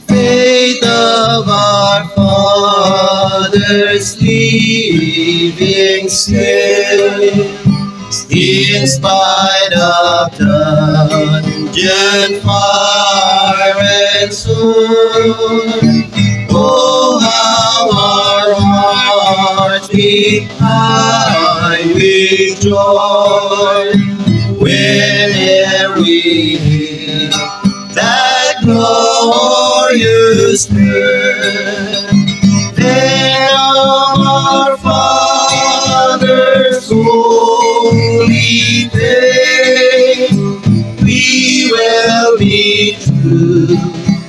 Faith of our fathers living still, in spite of dungeon, fire, and sword. Oh, how our hearts beat high with joy whenever we hear that glorious word. Then our Father's holy faith, we will be true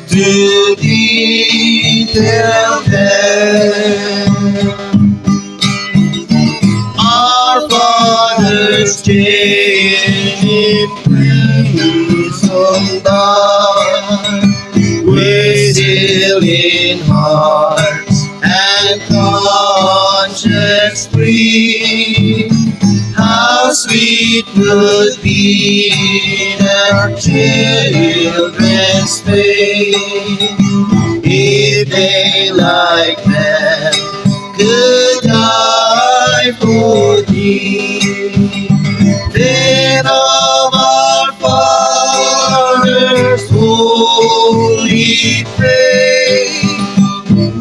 to thee till then. Our fathers chained in prison bound, we still in hearts and conscience free. How sweet would be their children's fate if they like that could die for thee. Then of our Father's holy faith,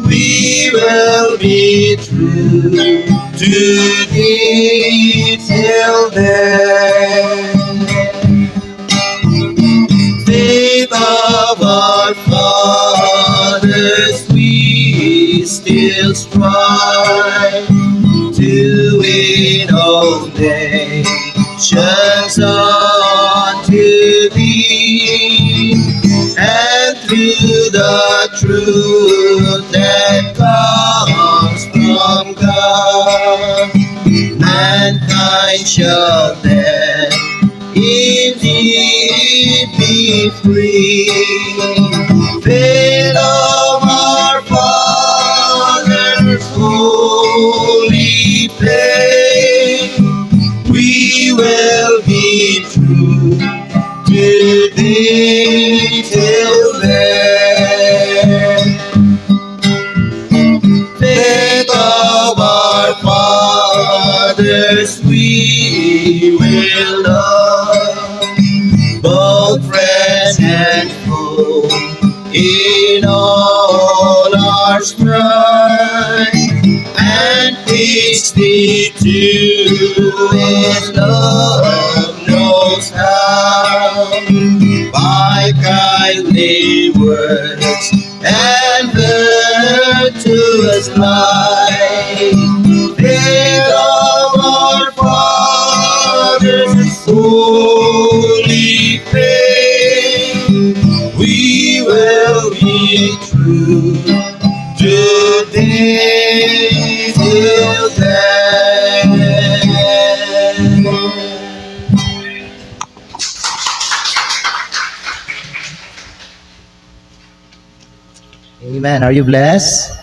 we will be true to thee till then. Faith of our fathers, we still strive to win all nations unto thee, and through the truth that comes from God, mankind shall then indeed be free. Faith of our fathers, holy faith, we will be true to thee till then. Faith of our fathers, we will love, both friends and foe, in all our strife, and peace thee to his love knows how, by kindly words and virtuous life. Faith of our fathers, holy faith, we will be true to thee till then. Amen. Are you blessed?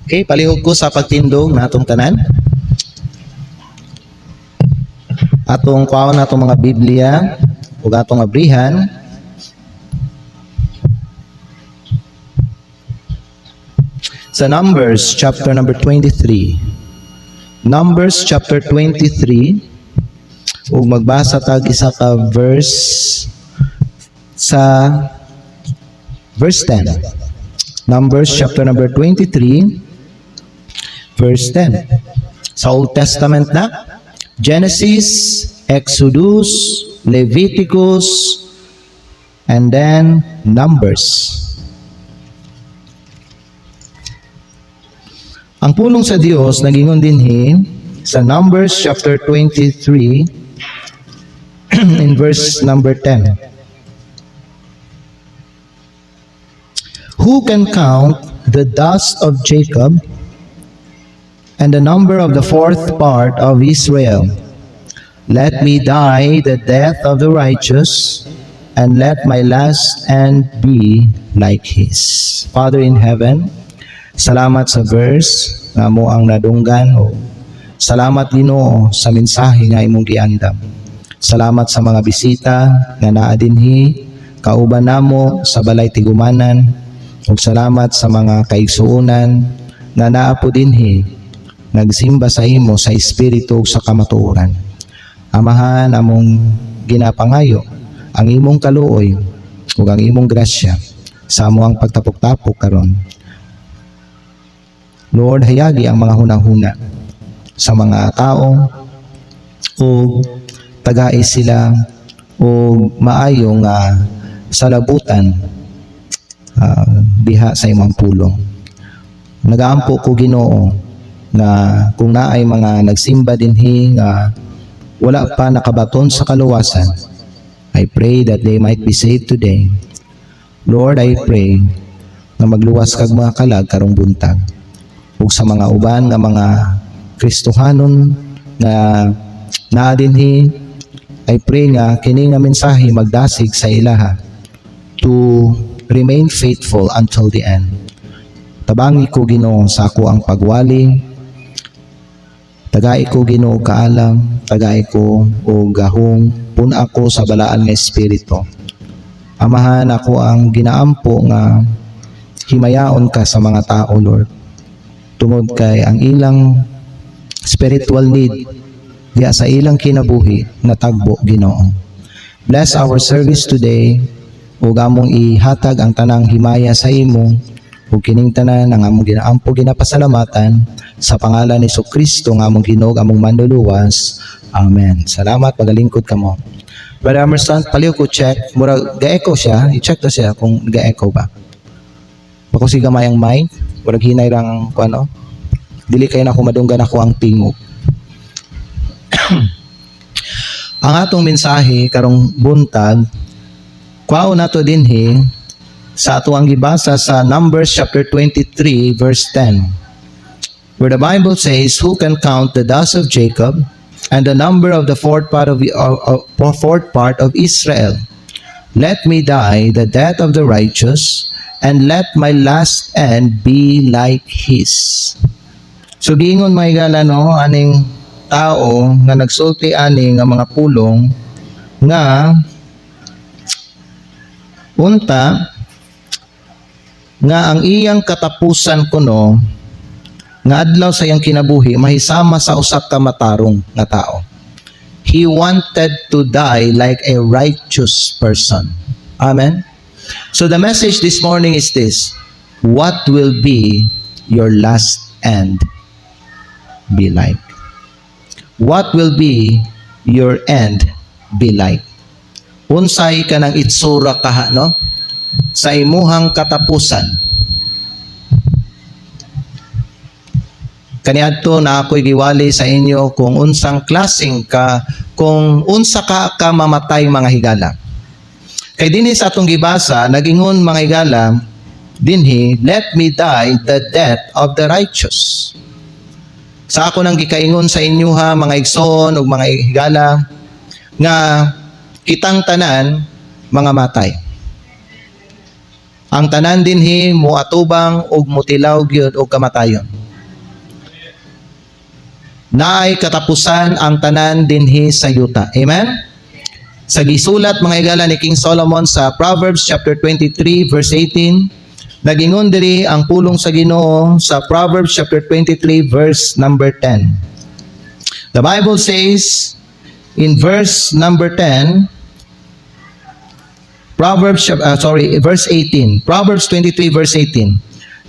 Okay, palihog ko sa pagtindog na atong tanan. Atong kuhaon natong mga Biblia ug atong abrihan. Sa Numbers chapter number 23. Numbers chapter 23 ug magbasa tag isa ka verse sa verse 10. Numbers chapter number 23 verse 10. Sa Old Testament na, Genesis, Exodus, Leviticus, and then Numbers. Ang pulong sa Dios nagingon dinhi sa Numbers chapter 23 in verse number 10. Who can count the dust of Jacob and the number of the fourth part of Israel? Let me die the death of the righteous, and let my last end be like his. Father in heaven, salamat sa verse na mo ang nadunggan, o salamat Ginoo sa mensahe nga imong giandam. Salamat sa mga bisita nga naa dinhi kauban namo sa balay tigumanan, ug salamat sa mga kaigsuonan nga naa po dinhi nagsimba sa imo sa espiritu ug sa kamatuoran. Amahan among ginapangayo ang imong kaluoy ug ang imong grasya sa amoang pagtapok-tapok karon. Lord, hayagi ang mga hunang-huna sa mga tao ug tagai sila ug maayong salabutan diha sa imong pulong. Nagaampo ko Ginoo na kung naay mga nagsimba dinhi nga wala pa nakabaton sa kaluwasan, I pray that they might be saved today. Lord, I pray na magluwas kag mga kalag karong buntag ug sa mga uban nga mga Kristohanon na naa dinhi, I pray nga kini nga mensahe magdasig sa ilaha to remain faithful until the end. Tabangi ko Ginoo sa ako ang pagwali, tagai ko Ginoo kaalam, tagai ko o gahong pun ako sa balaan nga espiritu. Amahan ako ang ginaampo nga himayaon ka sa mga tao, Lord. Tungod kay ang ilang spiritual need diya sa ilang kinabuhi natagbo Ginoo. Bless our service today ug among ihatag ang tanang himaya sa imo ug kining tanan ang among ginaampo ginapasalamatan sa pangalan ni Kristo nga among Ginoo among manluluwas. Amen. Salamat, pagalingkod kamo. Brother Emerson, paliw ko check. Murag ga-echo siya. I-check to siya kung ga-echo ba. Pakusi gamay ang mic. Murag hinay rang kuano. Dili kay na ako madunggan ako ang tingog. Ang atong mensahe karong buntag, kwao nato dinhi sa ato ang gibasa sa Numbers chapter 23 verse 10. Where the Bible says, "Who can count the dust of Jacob and the number of the fourth part of Israel? Let me die the death of the righteous, and let my last end be like his." So giingon may gala no aning tao nga nagsulti ani nga mga pulong nga unta nga ang iyang katapusan kuno nga adlaw sa iyang kinabuhi mahisama sa usa ka matarong nga tao. He wanted to die like a righteous person. Amen. So the message this morning is this: what will be your last end be like? What will be your end be like? Unsay kanang itsura kaha no sa imuhang katapusan? Kaniadto na ako'y giwali sa inyo kung unsang klaseng kung unsa ka mamatay mga higala. Kay dinhi sa atong gibasa nagingon mga higala dinhi, let me die the death of the righteous. Sa ako nang gikaingon sa inyo ha mga igsoon ug mga higala nga kitang tanan mga matay. Ang tanan dinhi moatubang ug motilaw gyud og kamatayon. Naay katapusan ang tanan dinhi sa yuta. Amen? Sa gisulat mga higala ni King Solomon sa Proverbs chapter 23 verse 18, nagingon diri ang pulong sa Ginoo sa Proverbs chapter 23 verse number 10. The Bible says in verse number 10, verse 18. Proverbs 23 verse 18.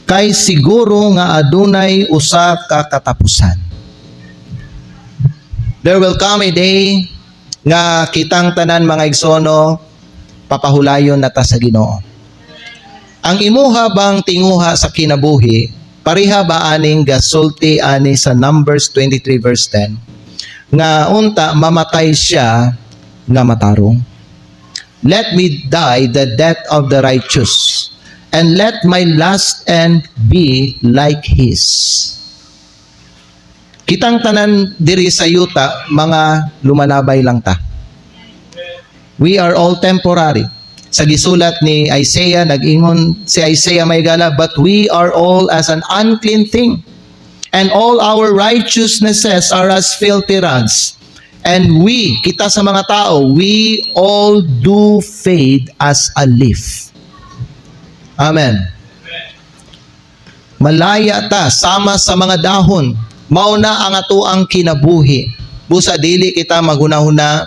Kay siguro nga adunay usa ka katapusan. There will come a day nga kitang tanan mga igsono papahulayon na ta sa Ginoo. Ang imuha bang tinguha sa kinabuhi, pareha ba aning gasulti ani sa Numbers 23 verse 10 nga unta mamatay siya nga matarong? Let me die the death of the righteous, and let my last end be like his. Kitang tanan diri sa yuta, mga lumalabay lang ta. We are all temporary. Sa gisulat ni Isaiah, nag-ingon si Isaiah may gala, but we are all as an unclean thing, and all our righteousnesses are as filthy rags. And kita sa mga tao, we all do fade as a leaf. Amen. Malaya ta, sama sa mga dahon. Mauna ang atuang kinabuhi. Busa dili kita maghunahuna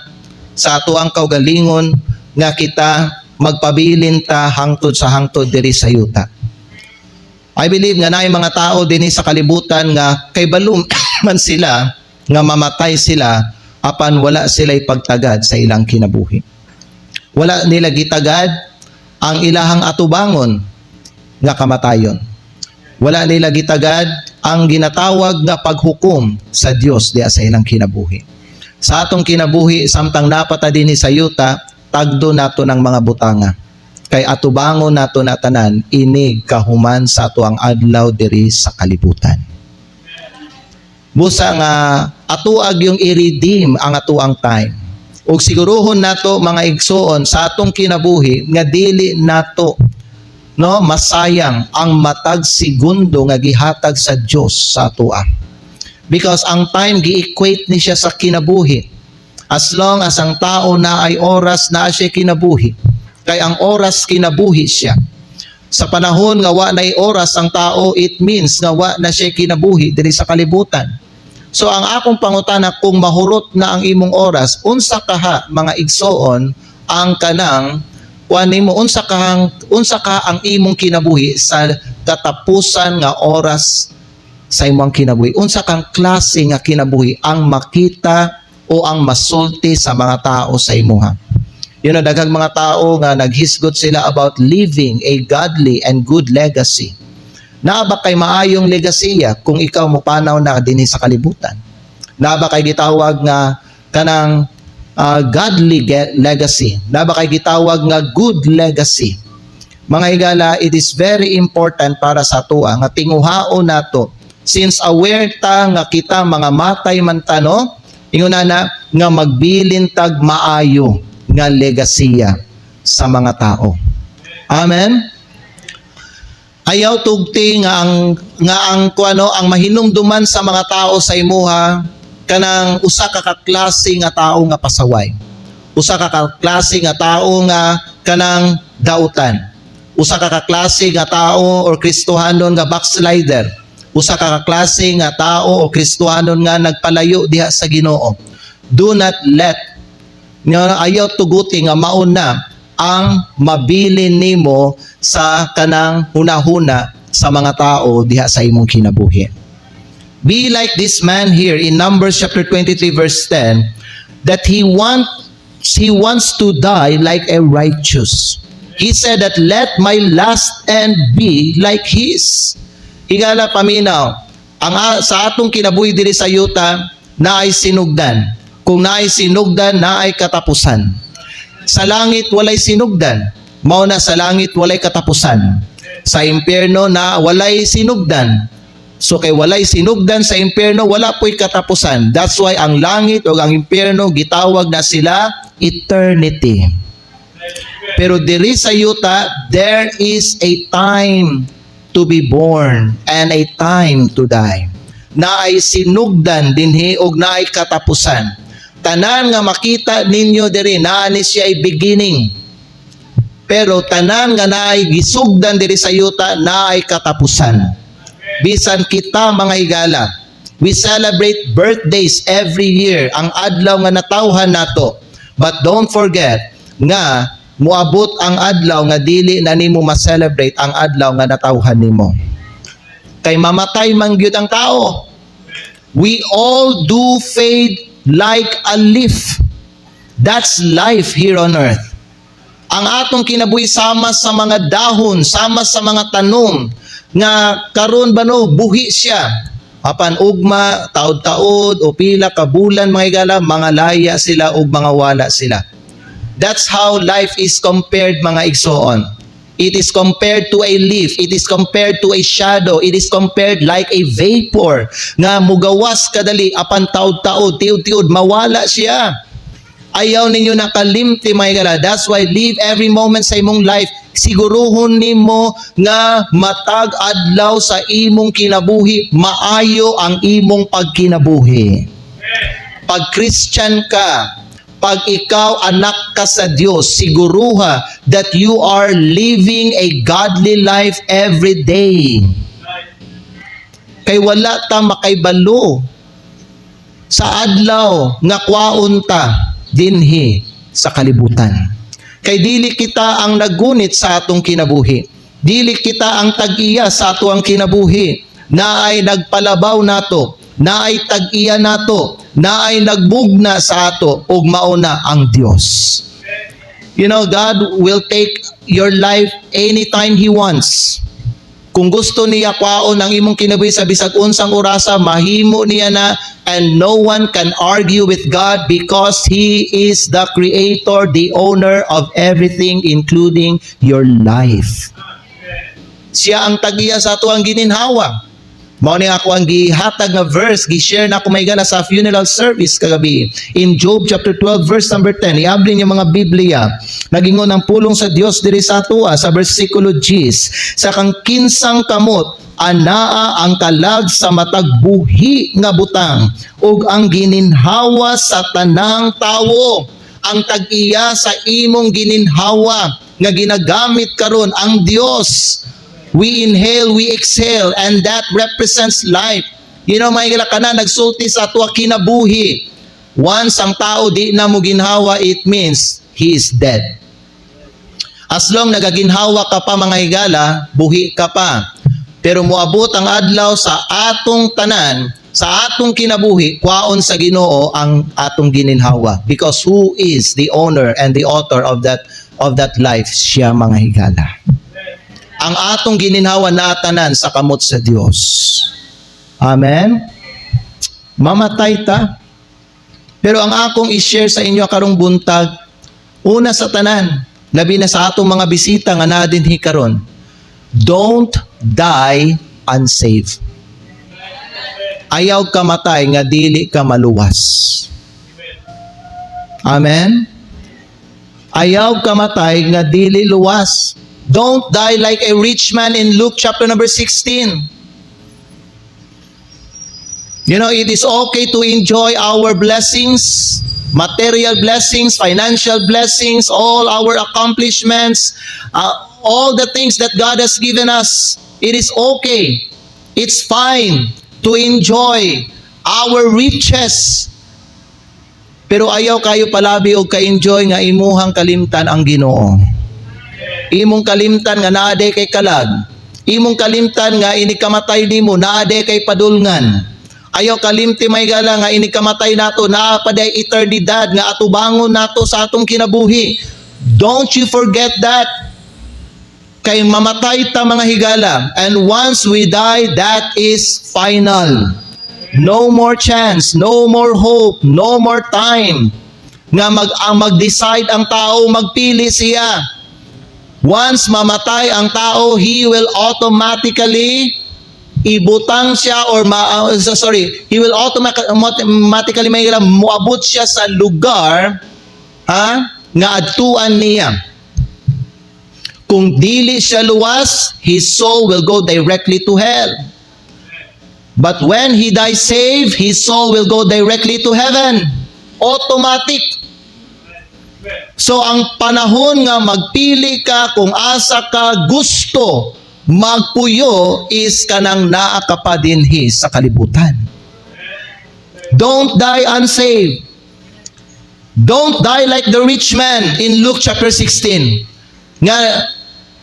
sa atuang kaugalingon nga kita magpabilin ta hangtod sa hangtod diri sa yuta. I believe nga naay mga tao dinhi sa kalibutan nga kay balum man sila nga mamatay sila apan wala sila'y pagtagad sa ilang kinabuhi. Wala nila gitagad ang ilahang atubangon nga kamatayon. Wala nila gitagad ang ginatawag na paghukom sa Dios diya sa ilang kinabuhi. Sa atong kinabuhi, samtang napata dinhi sa yuta, tagdo nato ng mga butanga. Kay atubangon nato na tanan, inig kahuman sa ato ang adlaw diri sa kalibutan. Busa nga atuag yung i-redeem ang atuang time. Ug siguruhon nato mga igsoon sa atong kinabuhi nga dili nato masayang ang matag segundo nga gihatag sa Dios sa atoa. Because ang time gi-equate ni siya sa kinabuhi. As long as ang tao na ay oras na siya kinabuhi, kay ang oras kinabuhi siya. Sa panahon nga wa nay oras ang tao, it means nga wa na siya kinabuhi diri sa kalibutan. So ang akong pangutana, kung mahurot na ang imong oras, unsa kaha mga igsoon ang kanang kuanin mo, unsa ka ang imong kinabuhi sa katapusan nga oras sa imong kinabuhi? Unsa kang klase nga kinabuhi ang makita o ang masulti sa mga tao sa imuha? Daghang mga tao nga naghisgot sila about living a godly and good legacy. Naa ba kay maayong legasiya kung ikaw mopanaw na dinhi sa kalibutan? Naa ba kay gitawag nga kanang godly legacy? Na ba kay gitawag nga good legacy? Mga higala, it is very important para sa atoa nga tinguhaon nato, since aware ta nga kita mga matay man ta, inguna na nga magbilin tag maayo nga legasiya sa mga tao. Amen. Ayaw tugti nga ang mahinumduman sa mga tao sa imuha kanang usa ka kaklase nga tao nga pasaway. Usa ka kaklase nga tao nga kanang dautan. Usa ka kaklase nga tao or Kristohanon nga backslider. Usa ka kaklase nga tao o Kristohanon nga nagpalayo diha sa Ginoo. Do not let ayaw tuguti nga mauna ang mabilin nimo sa kanang hunahuna sa mga tao diha sa imong kinabuhi. Be like this man here in Numbers chapter 23 verse 10, that he wants to die like a righteous. He said that let my last end be like his. Higala paminaw, sa atong kinabuhi diri sa yuta, naay sinugdan. Kung naay sinugdan, naay katapusan. Sa langit walay sinugdan, mao na sa langit walay katapusan. Sa impyerno na walay sinugdan. So kay walay sinugdan sa impyerno, wala po'y katapusan. That's why ang langit o ang impyerno gitawag na sila eternity. Pero diri sa yuta, there is a time to be born and a time to die. Naay sinugdan dinhi og naay katapusan. Tanan nga makita ninyo diri, naani siya ay beginning. Pero tanan nga naay gisugdan diri sa yuta, naay katapusan. Bisan kita mga higala, we celebrate birthdays every year, ang adlaw nga natawhan nato. But don't forget nga muabot ang adlaw nga dili na nimo ma-celebrate ang adlaw nga natawhan nimo. Kay mamatay man gyud ang tao. We all do fade like a leaf. That's life here on earth. Ang atong kinabuhi sama sa mga dahon, sama sa mga tanom, nga karon buhi siya. Apan ugma, taod-taod o pila ka bulan mga higala, mga laya sila o mga wala sila. That's how life is compared mga igsoon. It is compared to a leaf. It is compared to a shadow. It is compared like a vapor. Nga mugawas kadali, apan taod-taod, tiud-tiud, mawala siya. Ayaw ninyo nakalimti mga higala. That's why live every moment sa imong life. Siguruhon nimo nga matag adlaw sa imong kinabuhi, maayo ang imong pagkinabuhi. pag Christian ka, pag ikaw anak ka sa Diyos, siguruha that you are living a godly life every day. Kay wala ta makaybalo sa adlaw nga kwaon ta dinhi sa kalibutan. Kay dili kita ang nagunit sa atong kinabuhi. Dili kita ang tag-iya sa atong kinabuhi. Naay nagpalabaw nato, naay tag-iya nato, naay nagbugna sa ato ug mauna ang Dios. You know, God will take your life anytime He wants. Kung gusto niya kwaon ang imong kinabuhi sa bisag unsang orasa, mahimo niya na, and no one can argue with God because He is the creator, the owner of everything including your life. Siya ang tag-iya sa ato ang gininhawa. Mao ni ako ang gihatag nga verse, gi-share na ako may gana sa funeral service kagabi. In Job chapter 12 verse number 10, iabli niya mga Biblia. Nagingon ang pulong sa Dios diri sa atua sa bersikulo 10. Sa kang kinsang kamot, anaa ang kalag sa matag buhi nga butang, ug ang gininhawa sa tanang tawo. Ang tag-iya sa imong gininhawa nga ginagamit karon ang Dios. We inhale, we exhale, and that represents life. You know, may kana nagsulti sa ato kinabuhi. Once ang tao di na mo ginhawa, it means he is dead. As long nagaginhawa ka pa mga higala, buhi ka pa. Pero moabot ang adlaw sa atong tanan, sa atong kinabuhi, kwaon sa Ginoo ang atong gininhawa. Because who is the owner and the author of that life? Siya mga higala. Ang atong gininhawa na tanan sa kamot sa Dios. Amen? Mamatay ta. Pero ang akong i-share sa inyo karong buntag, una sa tanan, labi na sa atong mga bisita nga naa dinhi karon, don't die unsaved. Ayaw ka matay nga dili ka maluwas. Amen? Ayaw ka matay nga dili luwas. Don't die like a rich man in Luke chapter number 16. You know, it is okay to enjoy our blessings, material blessings, financial blessings, all our accomplishments, all the things that God has given us. It is okay. It's fine to enjoy our riches. Pero ayaw kayo palabi o ka-enjoy nga imuhang kalimtan ang Ginoo. Imong kalimtan nga naade kay kalag. Imong kalimtan nga inikamatay nimo naade kay padulngan. Ayaw kalimti may gala nga inikamatay nato naa paday eternidad nga atubangon nato sa atong kinabuhi. Don't you forget that. Kay mamatay ta mga higala, and once we die, that is final. No more chance, no more hope, no more time nga mag-decide ang tao, magpili siya. Once mamatay ang tao, he will automatically ibutang siya or he will automatically may moabot siya sa lugar nga adtuan niya. Kung dili siya luwas, his soul will go directly to hell. But when he dies saved, his soul will go directly to heaven. Automatic. So ang panahon nga magpili ka kung asa ka gusto magpuyo is kanang naa ka pa dinhi sa kalibutan. Don't die unsaved. Don't die like the rich man in Luke chapter 16. Nga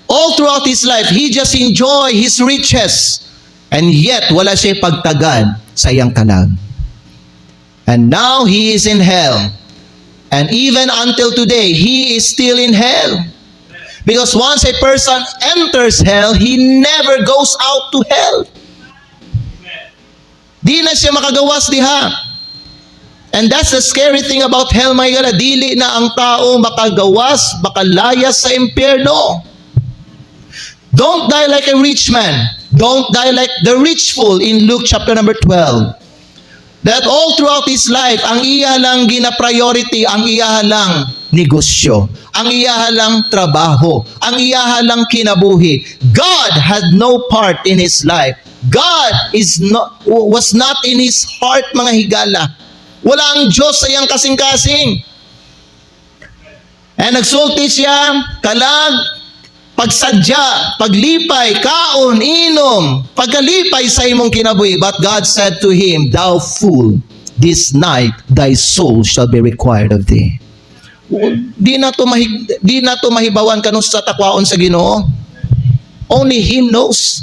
all throughout his life, he just enjoy his riches. And yet, wala siya pagtagad sa iyang kalag. And now, he is in hell. And even until today, he is still in hell. Because once a person enters hell, he never goes out to hell. Di na siya makagawas diha. And that's the scary thing about hell, my God. Dili na ang tao makagawas, makalayas sa impyerno. Don't die like a rich man. Don't die like the rich fool in Luke chapter number 12. That all throughout his life, ang iya lang gina-priority, ang iya lang negosyo, ang iya lang trabaho, ang iya lang kinabuhi. God had no part in his life. God was not in his heart, mga higala. Wala ang Diyos sa iyang kasing-kasing. And nagsulti siya, kalag, pagsadya, paglipay, kaon, inom, pagkalipay sa imong kinabuhi. But God said to him, "Thou fool, this night thy soul shall be required of thee." Di na to mahibawan kanus sa takwaon sa Ginoo. Only Him knows.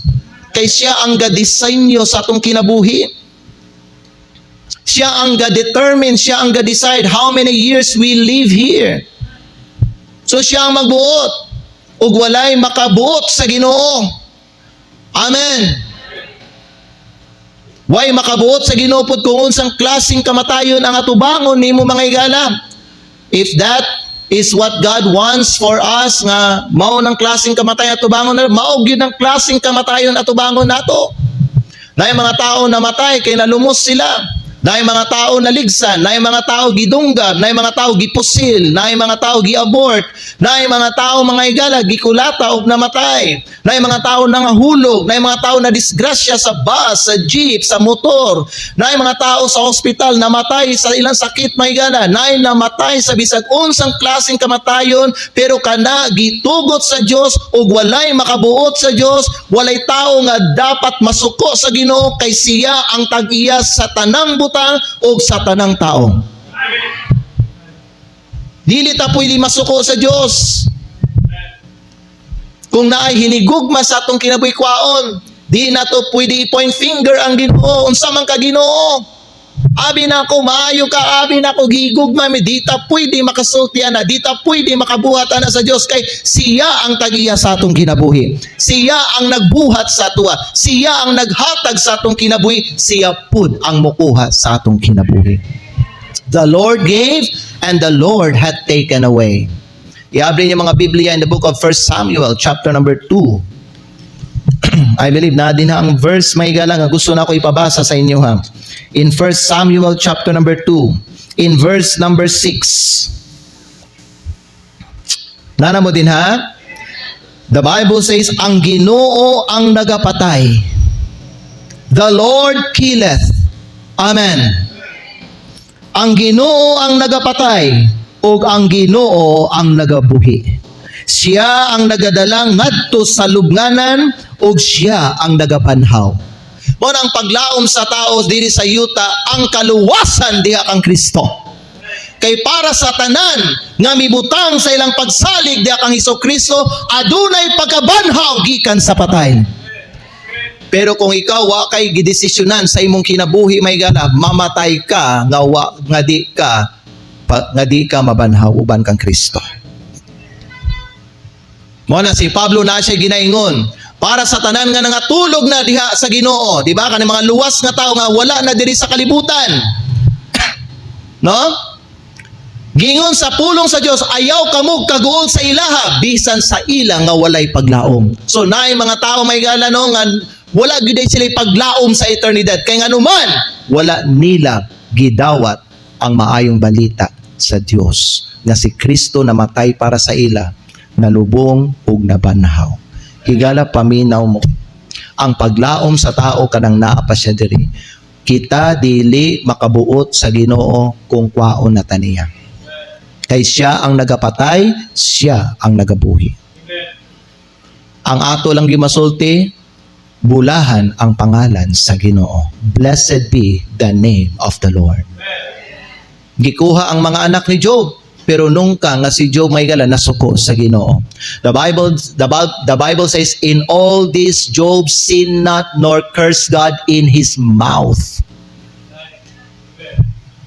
Kay siya ang ga-design sa atong kinabuhi. Siya ang ga-determine, siya ang ga-decide how many years we live here. So siya ang magbuot, ug walay makabuot sa Ginoo. Amen. Way makabuot sa Ginoo pud kung unsang klaseng kamatayon ang atubangon nimo mga higala. If that is what God wants for us, nga mao ng klaseng kamatayon atubangon na, mao gyud ang klaseng kamatayon atubangon nato. Naay mga tao namatay kay nalumos sila. Naay mga tao naligsan, naay mga tao gidunggab, naay mga tao gipusil, naay mga tao giabort, naay mga tao mga higala gikulata ug namatay. Naay mga tao nangahulog, naay mga tao na disgrasya sa bus, sa jeep, sa motor. Naay mga tao sa ospital namatay sa ilang sakit mga higala. Naay namatay sa bisag unsang klaseng kamatayon, pero kana gitugot sa Dios ug walay makabuot sa Dios, walay tao nga dapat masuko sa Ginoo kay siya ang tag-iya sa tanang butang o sa tanang tao. Dili ta pwede masuko sa Dios. Kung naay hinigugma sa atong kinabuhi-kwaon, di na to pwede i-point finger ang Ginoo. Unsa man ka Ginoo? Abi na ako, maayo ka, abi na ako, gigugma mi, di ta pwede makasultian na, di ta pwede makabuhat na sa Dios kay siya ang tagiya sa atong kinabuhi. Siya ang nagbuhat sa tuwa. Siya ang naghatag sa atong kinabuhi. Siya pud ang mukuha sa atong kinabuhi. The Lord gave and the Lord had taken away. Iabri niyo mga Biblia in the book of 1 Samuel chapter number 2. I believe na din ang verse may galang gusto na ko ipabasa sa inyo ha. In 1 Samuel chapter number 2, in verse number 6. Nana mo din ha? The Bible says, ang Ginoo ang nagapatay. The Lord killeth. Amen. Ang Ginoo ang nagapatay ug ang Ginoo ang nagabuhi. Siya ang nagadala ngadto sa lubnganan ug siya ang nagabanhaw. Mo ang paglaom sa tao diri sa yuta ang kaluwasan diha kang Kristo. Kay para sa tanan nga mibutang sa ilang pagsalig diha kang Hesukristo, adunay pagkabanhaw gikan sa patay. Pero kung ikaw wa kay gidesisyonan sa imong kinabuhi may gala, mamatay ka nga di ka mabanhaw uban kang Kristo. Mo na si Pablo na siya ginaingon para sa tanan nga nangatulog na diha sa Ginoo, di ba? Kani mga luwas nga tao nga wala na diri sa kalibutan. No? Gingon sa pulong sa Dios, ayaw kamog kaguol sa ilaha bisan sa ilang nga walay paglaom. So naay mga tao may gala no nga wala gyud sila paglaom sa eternidad kay nganuman wala nila gidawat ang maayong balita sa Dios nga si Kristo namatay para sa ila, nalubong ug nabanhaw. Higala paminaw mo ang paglaom sa tao kanang naa pa siya diri. Kita dili makabuot sa Ginoo kung kwaon na taniya. Kay siya ang nagapatay, siya ang nagabuhi. Ang ato lang gimasulti, bulahan ang pangalan sa Ginoo. Blessed be the name of the Lord. Gikuha ang mga anak ni Job, pero nung ka nga si Job may gala nasuko sa Ginoo. The Bible says, in all this Job sinned not nor cursed God in his mouth.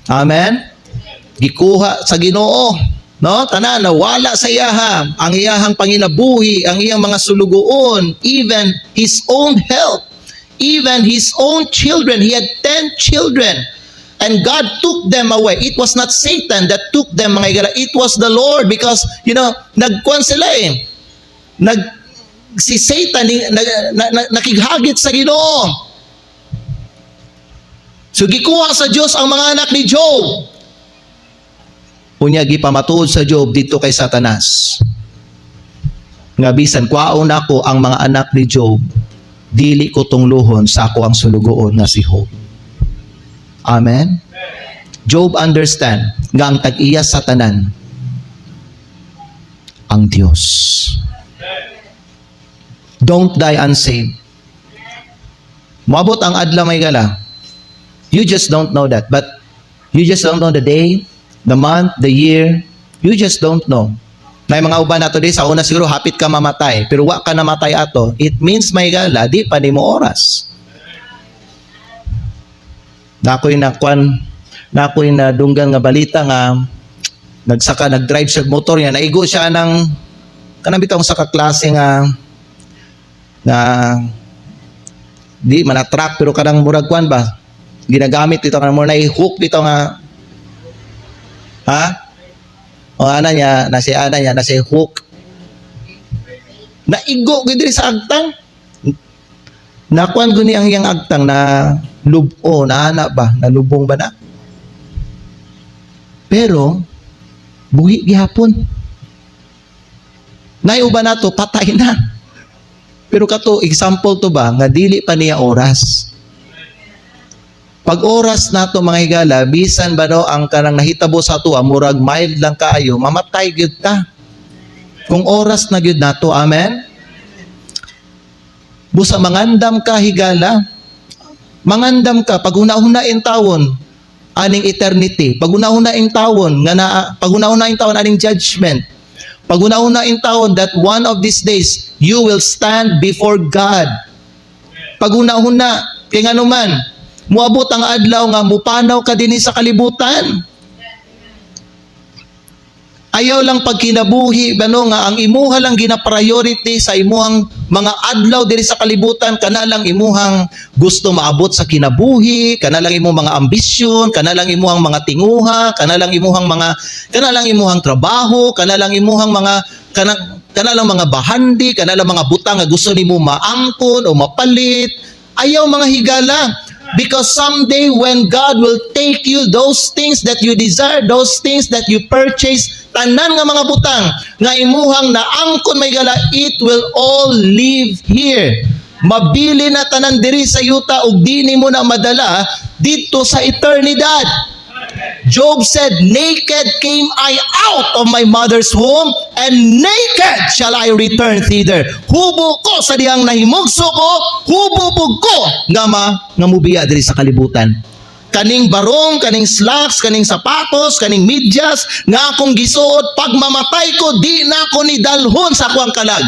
Amen. Gikuha sa Ginoo, no? Tanan nawala sa iyaha ang iyahang panginabuhi, ang iyang mga sulugoon, even his own health, even his own children. He had 10 children. And God took them away. It was not Satan that took them, mga igala. It was the Lord because, nagkuhan sila eh. Si Satan nakighagit sa Ginoo. So, gikuha sa Diyos ang mga anak ni Job. Unya, gipamatuod sa Job dito kay Satanas. Nga bisan, kwaon ako ang mga anak ni Job, dili ko tungluhon sa ako ang sulugoon nga si Job. Amen? Job understand nga ang tag-iya sa tanan ang Dios. Don't die unsaved. Moabot ang adlaw may gala. You just don't know that. But you just don't know the day, the month, the year. You just don't know. May mga uban nato di sa una siguro hapit ka mamatay, pero wa ka namatay ato. It means may gala di pa nimo oras. Nakoy na dunggan nga balita nga nagdrive siya motor niya, naigo siya ng kanang bitaw sa kaklase nga di man truck pero kanang murag kwan ba ginagamit dito kanang murag hook dito nga o ana niya na si hook naigo gid sa agtang nakuan guni ang iyang agtang na lubo na ana ba nalubong ba na pero buhi gihapon naiuban nato patay na. Pero kato example to ba nga dili pa niya oras. Pag oras nato mga higala bisan ba no ang kanang nahitabo sa ato murag mild lang kaayo mamatay gyud ta. Kung oras na gyud nato, amen. Busa mangandam ka higala. Mangandam ka pag una-una in tawon aning eternity. Pag una-una in tawon aning judgment. Pag una-una in taon that one of these days, you will stand before God. Pag una-una, kaya nga naman, muabot ang adlaw nga, mupanaw ka din sa kalibutan. Ayaw lang pag kinabuhi, nga ang imuha lang gina-priority sa imuhang mga adlaw diri sa kalibutan, kana lang imuhang gusto maabot sa kinabuhi, kana lang imuhang mga ambisyon, kana lang imuhang mga tinguha, kana lang imuhang trabaho, kana lang imuhang mga kana lang mga bahandi, kana lang mga butang nga gusto nimo maangkon o mapalit. Ayaw mga higala. Because someday when God will take you those things that you desire, those things that you purchase, tanan nga mga butang, nga imuhang naangkon may gala, it will all live here. Mabili na tanan diri sa yuta ug dini mo na madala dito sa eternidad. Job said, naked came I out of my mother's womb, and naked shall I return thither. Hubo ko sa diyang nahimugso ko, hububog ko nga mubiya diri sa kalibutan. Kaning barong, kaning slacks, kaning sapatos, kaning medyas, nga akong gisuot, pag mamatay ko, di na ako ni dalhon sa kuang kalag.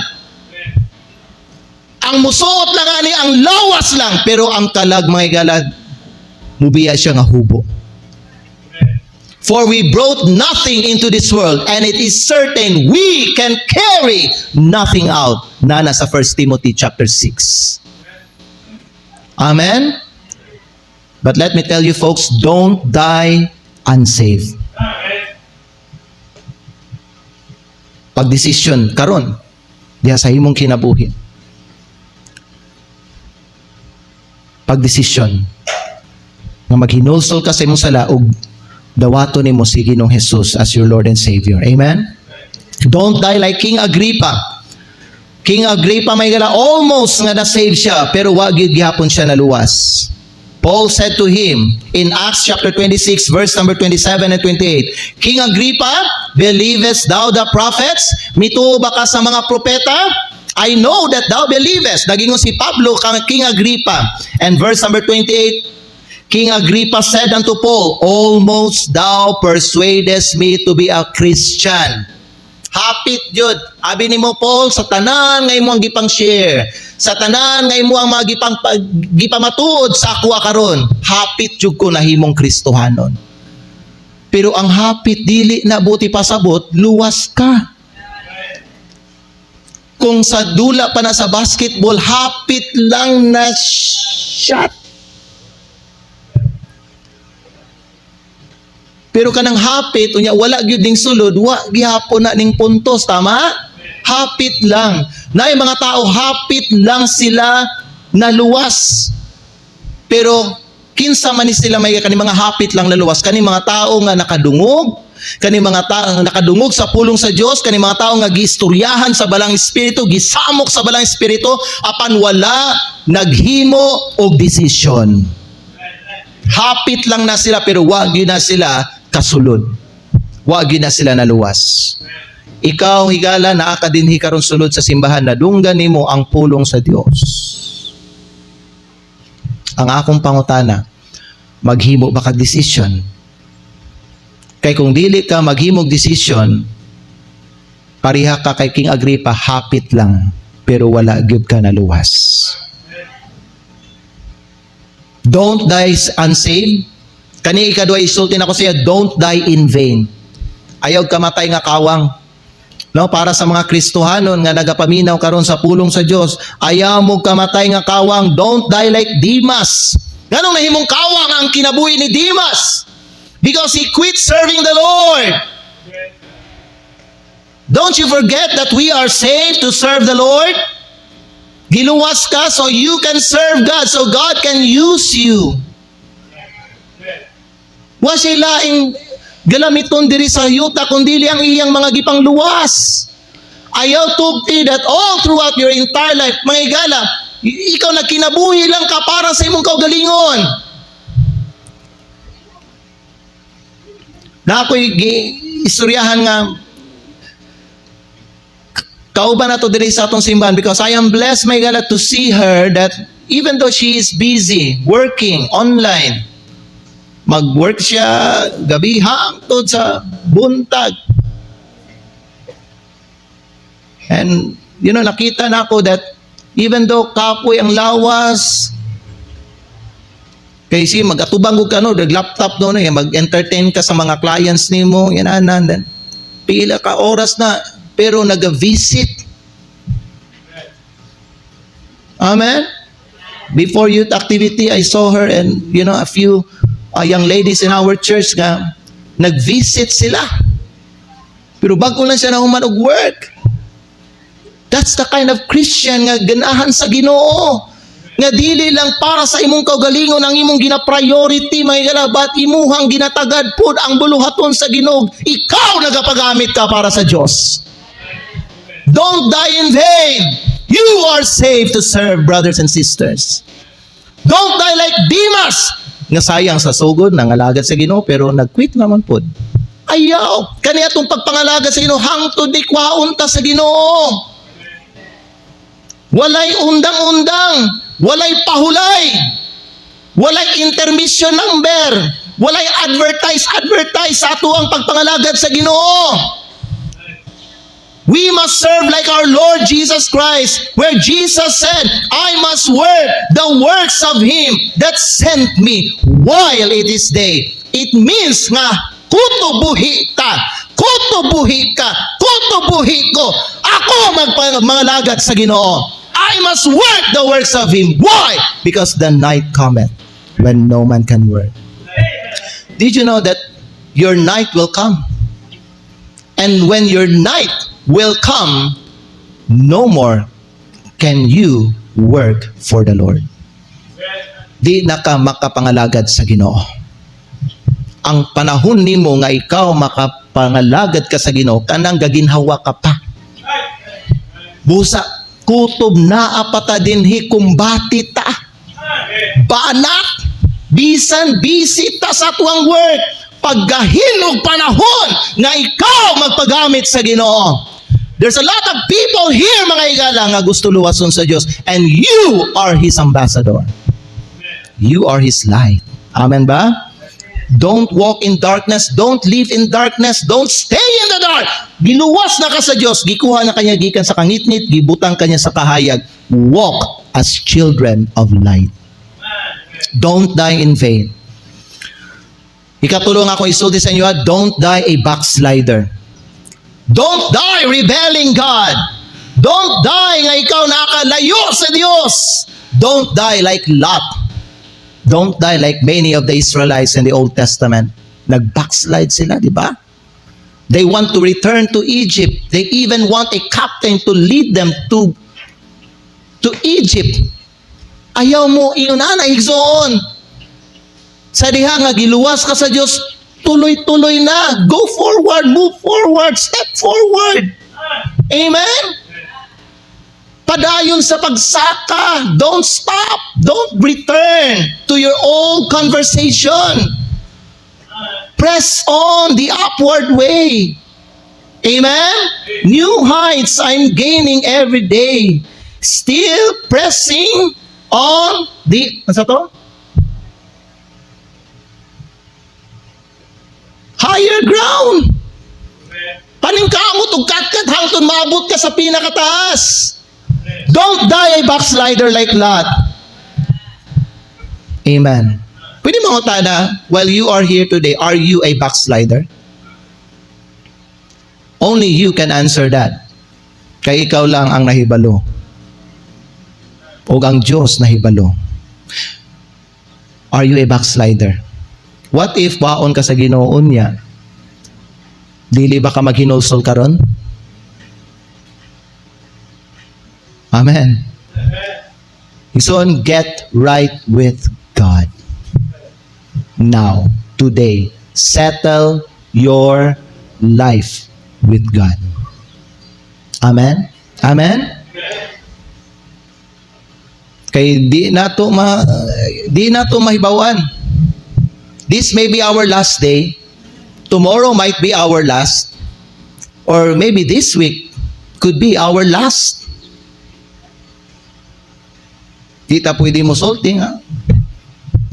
Ang musuot lang ani, ang lawas lang, pero ang kalag mga galad, mubiya siya nga hubo. For we brought nothing into this world, and it is certain we can carry nothing out. Nana sa 1 Timothy chapter 6. Amen? But let me tell you folks, don't die unsaved. Pagdesisyon karon diha sa imong kinabuhi. Pagdesisyon nga maghinulsol ka sa imong sala ug dawato nimo si Ginoong Jesus as your Lord and Savior. Amen? Don't die like King Agrippa. King Agrippa may gala almost nga na-save siya pero wa gyud gihapon siya naluwas. Paul said to him in Acts chapter 26 verse number 27 and 28, King Agrippa, believest thou the prophets? Mituo ba ka sa mga propeta? I know that thou believest. Nagingon si Pablo kang King Agrippa. And verse number 28, King Agrippa said unto Paul, almost thou persuadest me to be a Christian. Hapit jud. Abi nimo Paul, sa tanan nga imo ang gipang-share, sa tanan nga imo ang gipamatuod sa ako karon, hapit jud ko nahimong Kristohanon. Pero ang hapit dili na buti pasabot, luwas ka. Kung sa dula pa na sa basketball, hapit lang na shot. Pero kanang hapit, unya wala gyud ning sulod, wa gihapon na ning puntos, tama? Hapit lang. Nay mga tao hapit lang sila naluwas. Pero kinsa man ni sila may kaning mga hapit lang naluwas, kaning mga tao nga nakadungog, kaning mga tao nga nakadungog sa pulong sa Dios, kaning mga tao nga giistoryahan sa balang espiritu, gisamok sa balang espiritu apan wala naghimo og desisyon. Hapit lang na sila pero wag yun na sila kasulod. Wag yun na sila naluwas. Ikaw, higala, naa ka dinhi karon sulod sa simbahan na dunggan nimo ang pulong sa Dios. Ang akong pangutana, maghimo ba ka desisyon? Kay kung dili ka maghimog desisyon, pariha ka kay King Agrippa, hapit lang pero wala gyud ka naluwas. Don't die unsaved. Kani ikaduha isulti nako siya, don't die in vain. Ayaw ka matay nga kawang. No, para sa mga Kristohanon nga nagapaminaw karon sa pulong sa Dios, ayaw mo ka matay nga kawang. Don't die like Demas. Nganong nahimong kawang ang kinabuhi ni Demas? Because he quit serving the Lord. Don't you forget that we are saved to serve the Lord? Giluwas ka so you can serve God, so God can use you. Wa siya laing galamiton diri sa yuta kundi ang iyang mga gipang luwas. Ayaw tubti that all throughout your entire life, mga igala, ikaw nagkinabuhi lang ka para sa imong kaugalingon. Na ako'y istoryahan nga kauban na to diri sa atong simbahan because I am blessed, my God, to see her that even though she is busy working online, mag-work siya gabi hangtod sa buntag. And, nakita na ako that even though kapoy ang lawas, kay si mag-atubang ka laptop doon, mag-entertain ka sa mga clients nimo, then pila ka oras na, pero nag-visit. Amen? Before youth activity, I saw her and, a few young ladies in our church nga, nag-visit sila. Pero bago lang siya na human og work. That's the kind of Christian nga ganahan sa Ginoo. Nga dili lang para sa imong kaugalingon ang imong gina-priority, mga igala, but imuhang ginatagad pod ang buluhaton sa Ginoo. Ikaw nagapagamit ka para sa Dios. Don't die in vain. You are saved to serve, brothers and sisters. Don't die like Demas. Nga sayang sa sugod, nangalagad sa Ginoo, pero nag-quit naman po. Ayaw. Kaniya itong pagpangalagad sa Ginoo, hangtod di kwaon ta sa Ginoo. Walay undang-undang. Walay pahulay. Walay intermission number. Walay advertise sa ato ang pagpangalagad sa Ginoo. We must serve like our Lord Jesus Christ, where Jesus said, I must work the works of Him that sent me while it is day. It means nga, kutubuhi ka, kutubuhi ka, kutubuhi ko. Ako magpangalagad sa Ginoo. I must work the works of Him. Why? Because the night cometh when no man can work. Did you know that your night will come? And when your night will come, no more can you work for the Lord. Di na ka makapangalagad sa Ginoo. Ang panahon nimo nga ikaw makapangalagad ka sa Ginoo, kanang gaginhawa ka pa. Busa, kutob na apata dinhi kumbati ta. Banak, bisan bisita sa tuang work, paggahinog panahon nga ikaw magpagamit sa Ginoo. There's a lot of people here, mga igala, nga gusto luwason sa Diyos. And you are His ambassador. You are His light. Amen ba? Don't walk in darkness. Don't live in darkness. Don't stay in the dark. Giluwas na ka sa Diyos. Gikuha na kanya gikan sa kangitnit. Gibutang kanya sa kahayag. Walk as children of light. Don't die in vain. Ikatulong ako isulti sa inyo, don't die a backslider. Don't die rebelling God. Don't die nga ikaw nakalayo sa Diyos. Don't die like Lot. Don't die like many of the Israelites in the Old Testament. Nag-backslide sila, di ba? They want to return to Egypt. They even want a captain to lead them to Egypt. Ayaw mo, iyon na, higsoon. Sa diha nga, giluwas ka sa Diyos, tuloy-tuloy na. Go forward, move forward, step forward. Amen? padayon sa pagsaka. Don't stop. Don't return to your old conversation. Press on the upward way. Amen? New heights I'm gaining every day. Still pressing on the... Ano to? Higher ground. Paningkamot ug katkat hangtod maabot ka sa pinakataas. Don't die a backslider like Lot. Amen. Pwede mo na, while you are here today, are you a backslider? Only you can answer that. Kaya ikaw lang ang nahibalo. O ang Diyos nahibalo. Are you a backslider? What if baon ka sa Ginoo niya? Dili ba ka maghinulsol karon? Amen. So, get right with God. Now, today, settle your life with God. Amen? Amen? Kay di na to mahibawan. This may be our last day. Tomorrow might be our last. Or maybe this week could be our last. Di ta pwede mo sulting, ha?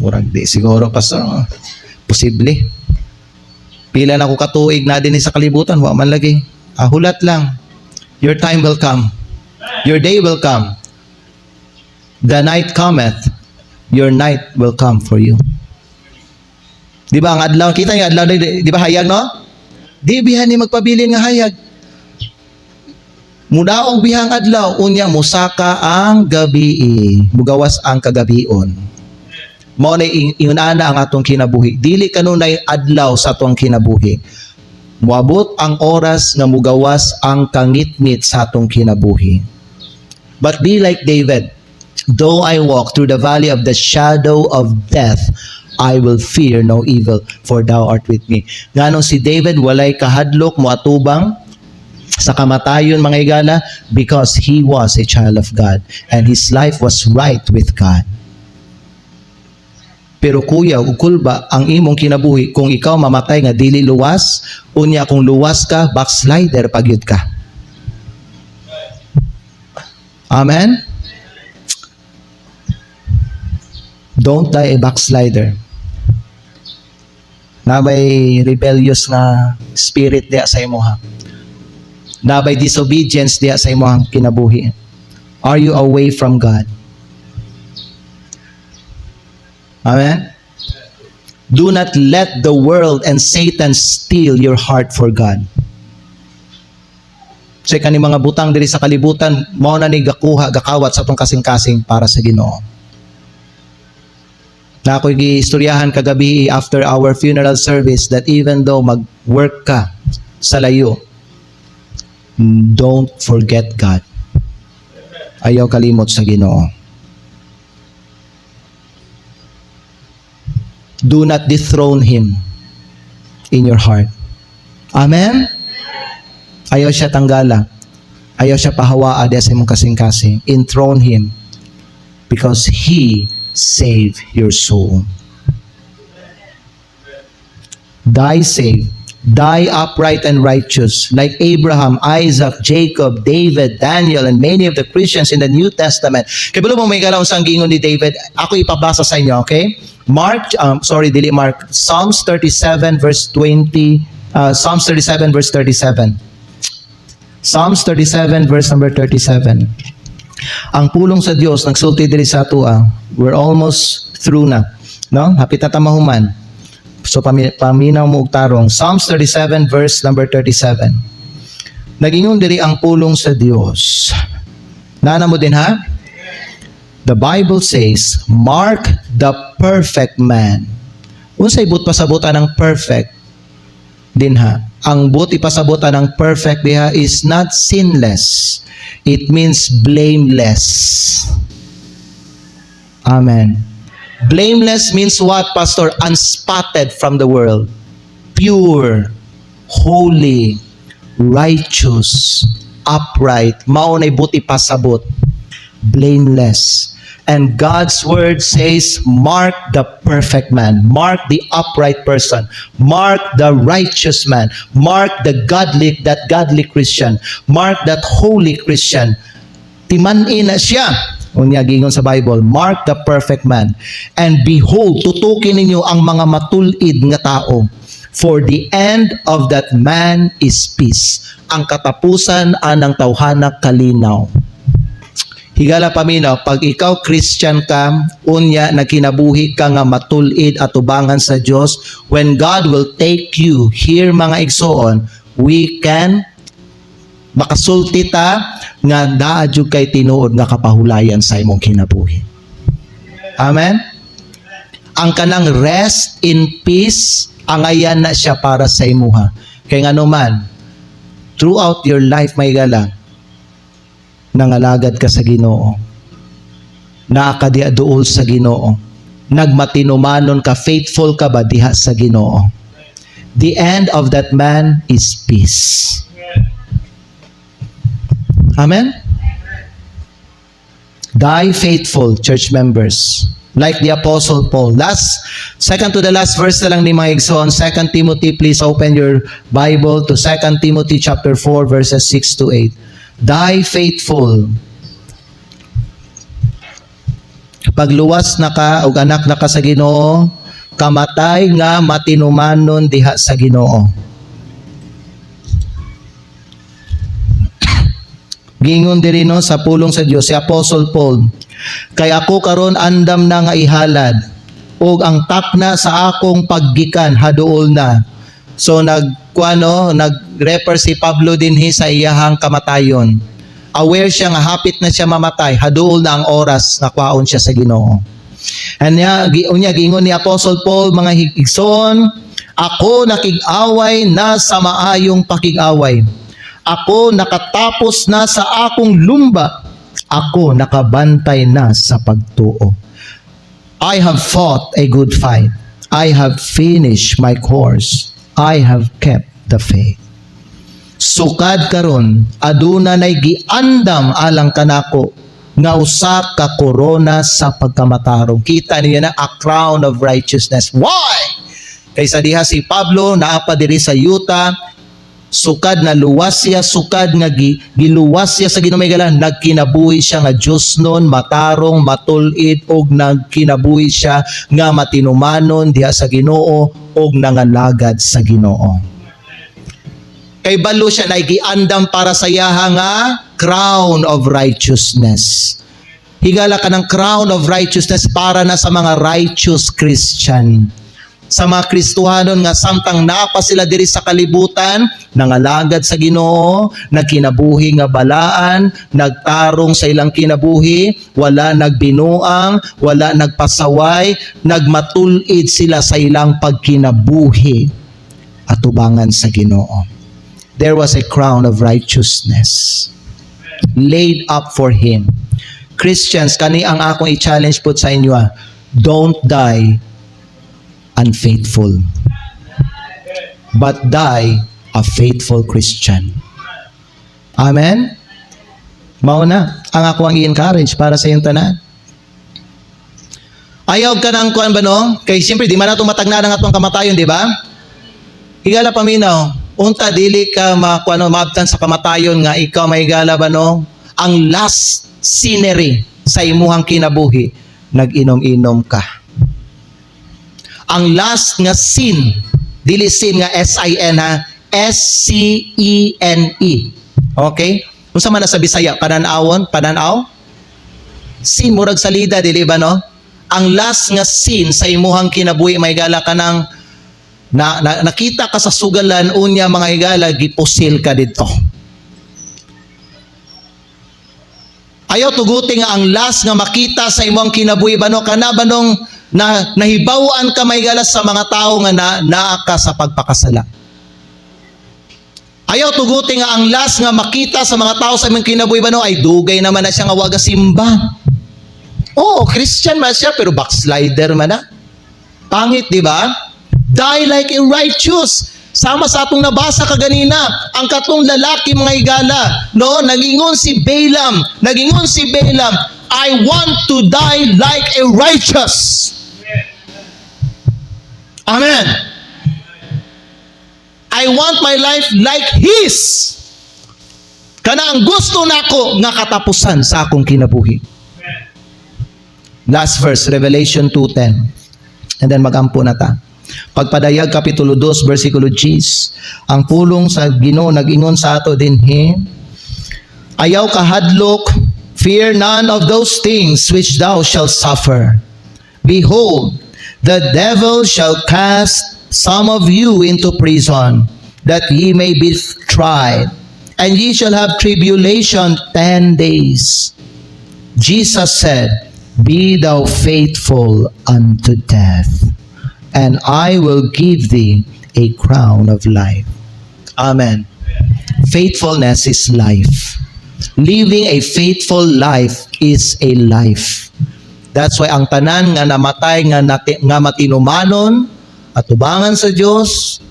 Murag di siguro, pastor. Posible. Pila na ko katuig na din sa kalibutan, wa man lagi. Hulat lang. Your time will come. Your day will come. The night cometh. Your night will come for you. Di ba ang adlaw, kita yung adlaw, di ba hayag, no? Di bihan ni magpabilin nga hayag. Mudaog bihang adlaw, unya musaka ang gabi. Mugawas ang kagabion. Mao na inuna ang atong kinabuhi. Dili kanunay adlaw sa atong kinabuhi. Muabot ang oras nga mugawas ang kangitngit sa atong kinabuhi. But be like David. Though I walk through the valley of the shadow of death, I will fear no evil, for thou art with me. Nganong si David walay kahadlok moatubang sa kamatayon, mga igala, because he was a child of God and his life was right with God. Pero kuya, ukulba ang imong kinabuhi kung ikaw mamatay nga dili luwas, unya kung luwas ka, backslider pagyud ka. Amen? Don't die a backslider. Nabay rebellious na spirit diya sa imuha. Nabay disobedience diya sa imuhang kinabuhi. Are you away from God? Amen? Do not let the world and Satan steal your heart for God. Sa kani mga butang diri sa kalibutan, mao na ni gakawat sa atong kasing-kasing para sa Ginoo. Na ako'y giistoryahan kagabi after our funeral service that even though mag-work ka sa layo, don't forget God. Ayaw kalimot sa Ginoo. Do not dethrone Him in your heart. Amen? Ayaw siya tanggala. Ayaw siya pahawaa sa imong kasing-kasing. Enthrone Him because He save your soul. Die saved. Die upright and righteous. Like Abraham, Isaac, Jacob, David, Daniel, and many of the Christians in the New Testament. Kaya balo mo may galaw sa gingon ni David. Ako ipabasa sa inyo, okay? Psalms 37 verse 20. Psalms 37 verse 37. Psalms 37 verse number 37. Ang pulong sa Dios nagsulti diri sa atua. We're almost through na, no? Hapit na tamahuman. So paminaw mo og tarong. Psalms 37 verse number 37. Nagingon diri ang pulong sa Dios. Nana mo din, ha? The Bible says, mark the perfect man. Unsay but pasabutan ng perfect din, ha? Ang but ipasabutan ng perfect diha is not sinless. It means blameless. Amen. Blameless means what, Pastor? Unspotted from the world. Pure, holy, righteous, upright. Mao nay buti pasabot. blameless. And God's word says, mark the perfect man, mark the upright person, mark the righteous man, mark that godly Christian, mark that holy Christian. Timan-in na siya. Unya gingon sa Bible, mark the perfect man. And behold, tutukin ninyo ang mga matulid nga tao. For the end of that man is peace. Ang katapusan anang tawhana kalinaw. Higala paminaw, pag ikaw Christian ka, unya nagkinabuhi ka nga matulid at tubangan sa Dios, when God will take you here mga igsoon, we can makasulti ta nga daadjud kay tinuod nga kapahulayan sa imong kinabuhi. Amen. Ang kanang rest in peace, angayan na siya para sa imuha. Kay ngano man, throughout your life may gala, nangalagad ka sa Ginoo, nakadiaduol sa Ginoo, nagmatinumanon ka, faithful ka ba diha sa Ginoo. The end of that man is peace. Amen? Die faithful, church members. Like the Apostle Paul. Second to the last verse na lang ni mga igsoon, 2 Timothy, please open your Bible to 2 Timothy chapter 4 verses 6 to 8. Die faithful. Pagluwas na ka o anak na ka sa Ginoo, kamatay nga matinumanon diha sa Ginoo. Gingon diri no sa pulong sa Dios si Apostle Paul, kay ako karon andam na nga ihalad ug ang takna sa akong paggikan haduol na. So nag-refer si Pablo dinhi sa iyahang kamatayon. Aware siya nga hapit na siya mamatay, haduol na ang oras nga kwaon siya sa Ginoo. And unya gingon ni Apostle Paul, mga higigsoon, ako nakig-away na sa maayong pakig-away. Ako nakatapos na sa akong lumba. Ako nakabantay na sa pagtuo. I have fought a good fight. I have finished my course. I have kept the faith. Sukad karon, aduna nay giandam alang kanako nga usa ka korona sa pagkamatarong. Kita niya na a crown of righteousness. Why? Kaysa diha si Pablo naapa diri sa yuta, sukad na luwas siya, sukad nga giluwas siya sa Ginoo nagkinabuhi siya nga Dios nun, matarong, matulid og nagkinabuhi siya nga matinumanon diha sa Ginoo og nangalagad sa Ginoo. Kay balo siya na giandam para sa yaha nga crown of righteousness. Higala ka ng crown of righteousness para na sa mga righteous Christian. Sa mga Kristohanon nga samtang napa sila diri sa kalibutan, nangalagad sa Ginoo, nagkinabuhi nga balaan, nagtarong sa ilang kinabuhi, wala nagbinuang, wala nagpasaway, nagmatulid sila sa ilang pagkinabuhi at tubangan sa Ginoo. There was a crown of righteousness laid up for him. Christians, kani ang akong i-challenge po sa inyo, don't die unfaithful, but die a faithful Christian. Amen? Mauna, ang ako ang i-encourage para sa iyong tanan. Ayaw ka ng kuan ba no? Kay siyempre, di man nato matagna ng atong kamatayon, di ba? Higala paminaw, unta dili ka maabtan sa kamatayon nga ikaw mahigala ba no? Ang last scenery sa imuhang kinabuhi, nag-inom-inom ka. Ang last nga sin, dili sin nga S-I-N ha, S-C-E-N-E. Okay? Kung sa man sa Bisaya, pananawon, pananaw? Sin, murag salida, dili ba no? Ang last nga sin sa imuhang kinabuhi, may gala ka ng, nakita ka sa sugalan, unya mga higala, gipusil ka dito. Ayaw tuguti nga ang last nga makita sa imong kinabuhi, ba no? Kana ba nung na nahibawan ka may galas sa mga tao nga naa ka sa pagpakasala. Ayaw tuguti nga ang last nga makita sa mga tao sa imong kinabuhi ba no, ay dugay naman na siya nga waga simba. Oo, Christian man siya pero backslider man na. Pangit, di ba? Die like a righteous. Sama sa atong nabasa kaganina, ang katong lalaki mga higala, no, nagingon si Balaam, I want to die like a righteous. Amen. I want my life like His. Kana ang gusto nako nga katapusan sa akong kinabuhi. Last verse, Revelation 2:10. And then magampo na ta. Pagpadayag Kapitulo 2, versikulo 10. Ang pulong sa Ginoo nag-ingon sa ato dinhi, ayaw kahadlok, fear none of those things which thou shalt suffer. Behold, the devil shall cast some of you into prison, that ye may be tried, and ye shall have tribulation 10 days. Jesus said, Be thou faithful unto death, and I will give thee a crown of life. Amen. Faithfulness is life. Living a faithful life is a life. That's why ang tanan nga namatay nga matinumanon at tubangan sa Dios,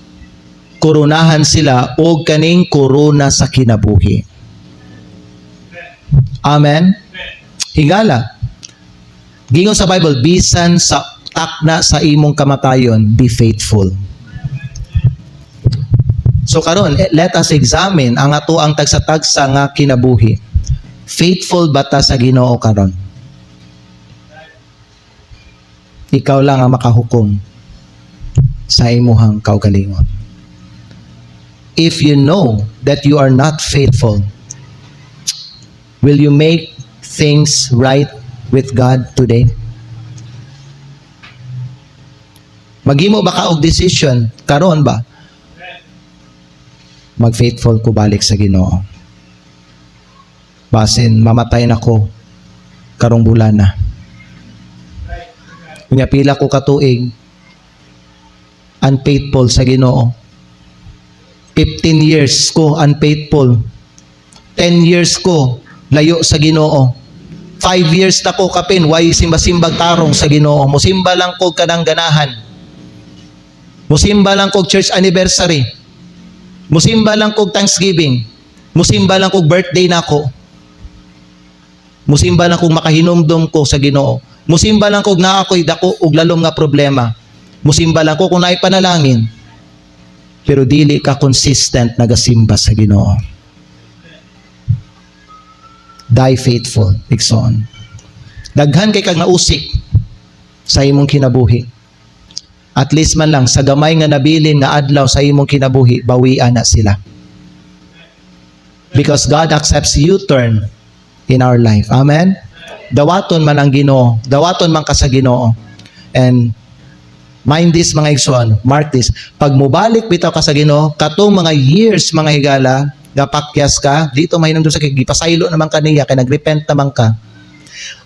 koronahan sila og kaning korona sa kinabuhi. Amen. Hingala. Gingon sa Bible, bisan sa takna sa imong kamatayon, be faithful. So karon, let us examine ang ato ang tagsa-tagsa nga kinabuhi. Faithful ba ta sa Ginoo karon? Ikaw lang ang makahukom sa imuhang kaugalingon. If you know that you are not faithful, will you make things right with God today? Maghimo ba ka og decision karon ba? Mag-faithful ko balik sa Ginoo. Basin mamatay na ko karong bulan na. Kunya pila ko katuig unfaithful sa Ginoo. 15 years ko unfaithful. 10 years ko layo sa Ginoo. 5 years na ko kapin, why simba-simbag tarong sa Ginoo. Musimba lang ko kanang ganahan. Musimba lang ko church anniversary. Musimba lang ko Thanksgiving. Musimba lang ko birthday na ko. Musimba lang ko makahinumdum ko sa Ginoo. Musimba lang ko na ako'y dako og lalom nga problema. Musimba lang ko kung naay panalangin. Pero dili ka consistent nagasimba sa Ginoo. Die faithful, Ikson. Daghan kay kag nausik sa imong kinabuhi. At least man lang sa gamay nga nabilin nga adlaw sa imong kinabuhi, bawian na sila. Because God accepts U-turn in our life. Amen? Dawaton man ang Ginoo. Dawaton man ka sa Ginoo. And mind this mga igsoon, mark this. Pag mubalik bitaw ka sa Ginoo, katong mga years mga higala, gapakyas ka, dito mahinom doon sa gipasaylo naman kaniya, kay nagrepent naman ka.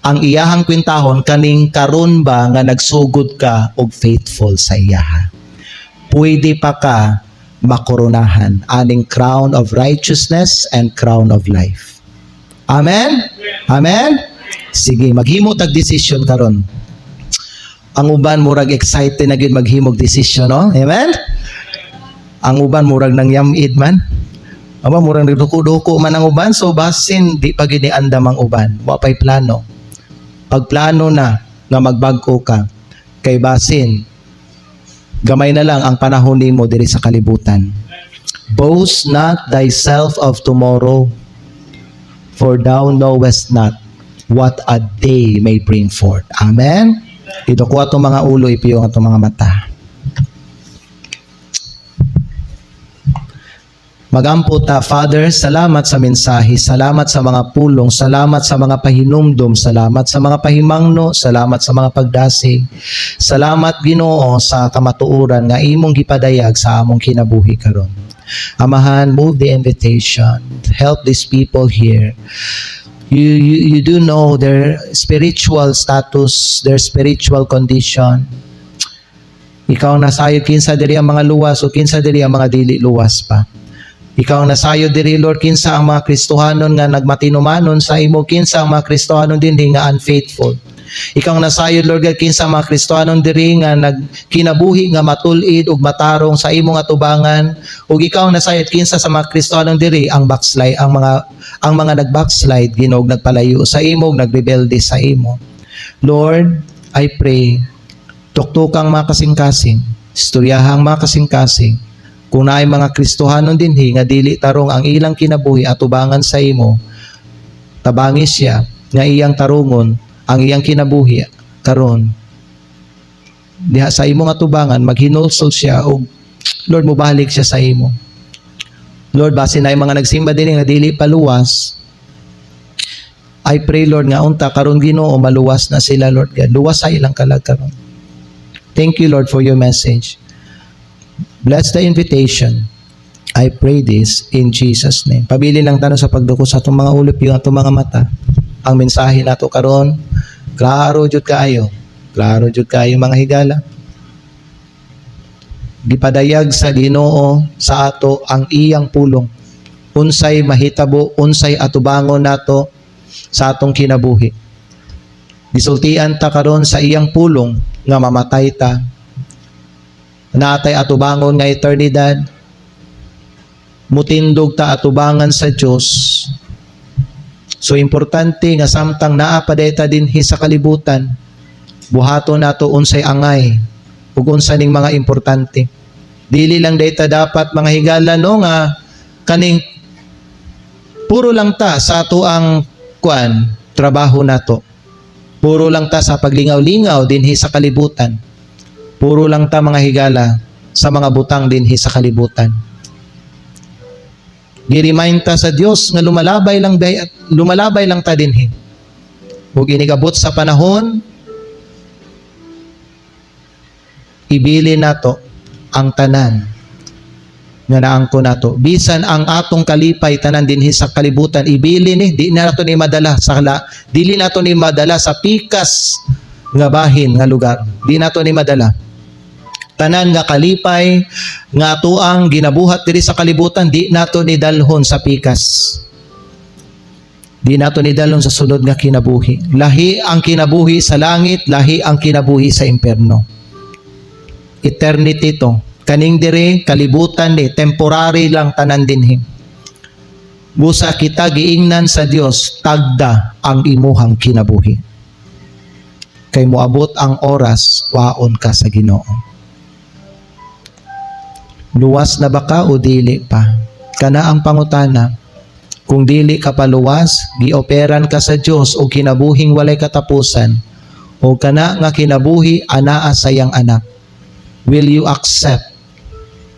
Ang iyahang kwintahon, kaning karon ba nga nagsugod ka og faithful sa iyaha. Pwede pa ka makoronahan aning crown of righteousness and crown of life. Amen? Amen? Sige, maghimo tag decision karon. Ang uban murag excited na gyud maghimog decision, no? Amen? Ang uban murag nang yamid man. Aba murang duko-duko man ang uban, so basin di pa gid andam ang uban. Wa pay plano. Pag plano na nga magbag-o ka, kay basin gamay na lang ang panahon nimo diri sa kalibutan. Boast not thyself of tomorrow, for thou knowest not what a day may bring forth. Amen? Ito ko atong mga ulo, ipiyo atong mga mata. Magampo ta, Father, salamat sa mensahe, salamat sa mga pulong, salamat sa mga pahinumdom, salamat sa mga pahimangno, salamat sa mga pagdasig. Salamat Ginoo sa kamatuoran nga imong gipadayag sa among kinabuhi karon. Amahan, move the invitation. Help these people here. You do know their spiritual status, their spiritual condition. Ikaw nasayo kinsa diri ang mga luwas o kinsa diri ang mga dili luwas pa. Ikaw nasayo diri Lord kinsa ang mga Kristohanon nga nagmatinumanon sa imo, kinsa ang mga Kristohanon din nga unfaithful. Ikaw nasayod, Lord God, kinsa mga Kristohanon diri nga nagkinabuhi nga matulid ug matarong sa imong atubangan, ug ikaw nasayod kinsa sa mga Kristohanon diri ang mga nag-backslide, Ginoo, nagpalayo sa imo, nagrebelde sa imo. Lord, I pray, tuktukang mga kasing-kasing, istoryahang mga kasing-kasing, kung naay mga Kristohanon dinhi nga dili tarong ang ilang kinabuhi atubangan sa imo, tabangis siya nga iyang tarungon ang iyang kinabuhi karon diha sa imong atubangan, maghinulsol siya og Lord, mobalik siya sa imo. Lord, base na yung mga nagsimba din nga dili paluwas, I pray, Lord, nga unta karon Ginoo maluwas na sila, Lord God. Luwas sa ilang kalag karon. Thank you, Lord, for your message. Bless the invitation. I pray this in Jesus' name. Pabili lang tayo sa pagduko sa atong mga ulip, yung atong mga mata. Ang mensahe nato karon, klaro jud kaayo. Klaro jud kaayo mga higala. Gipadayag sa Ginoo sa ato ang iyang pulong. Unsay mahitabo, unsay atubangon nato sa atong kinabuhi. Gisultian ta karon sa iyang pulong nga mamatay ta. Natay atubangon nga eternidad. Mutindog ta atubangan sa Dios. So importante nga samtang naa pa dayta dinhi sa kalibutan, buhaton nato unsay angay ug unsa ning mga importante. Dili lang dayta dapat mga higala no nga kaning puro lang ta sa ato ang trabaho nato. Puro lang ta sa paglingaw-lingaw dinhi sa kalibutan. Puro lang ta mga higala sa mga butang dinhi sa kalibutan. Gi-remind ta sa Dios nga lumalabay lang ta dinhi. Ug inigabot sa panahon, ibili nato ang tanan nga naangko nato. Bisan ang atong kalipay tanan dinhi sa kalibutan, ibili ni dili nato ni madala sa pikas nga bahin nga lugar. Di nato ni madala. Tanan nga kalipay nga atuang ginabuhat diri sa kalibutan, di nato ni dalhon sa pikas. Di nato ni dalhon sa sunod nga kinabuhi. Lahi ang kinabuhi sa langit, lahi ang kinabuhi sa impierno. Eternity to. Kaning diri kalibutan ni temporary lang tanan dinhi. Busa kita giingnan sa Dios, tagda ang imuhang kinabuhi. Kay moabot ang oras, waon ka sa Ginoo. Luwas na ba ka o dili pa? Kana ang pangutana. Kung dili ka paluwas, gioperan ka sa Dios o kinabuhing walay katapusan, o kana nga kinabuhi anaa sayang anak. Will you accept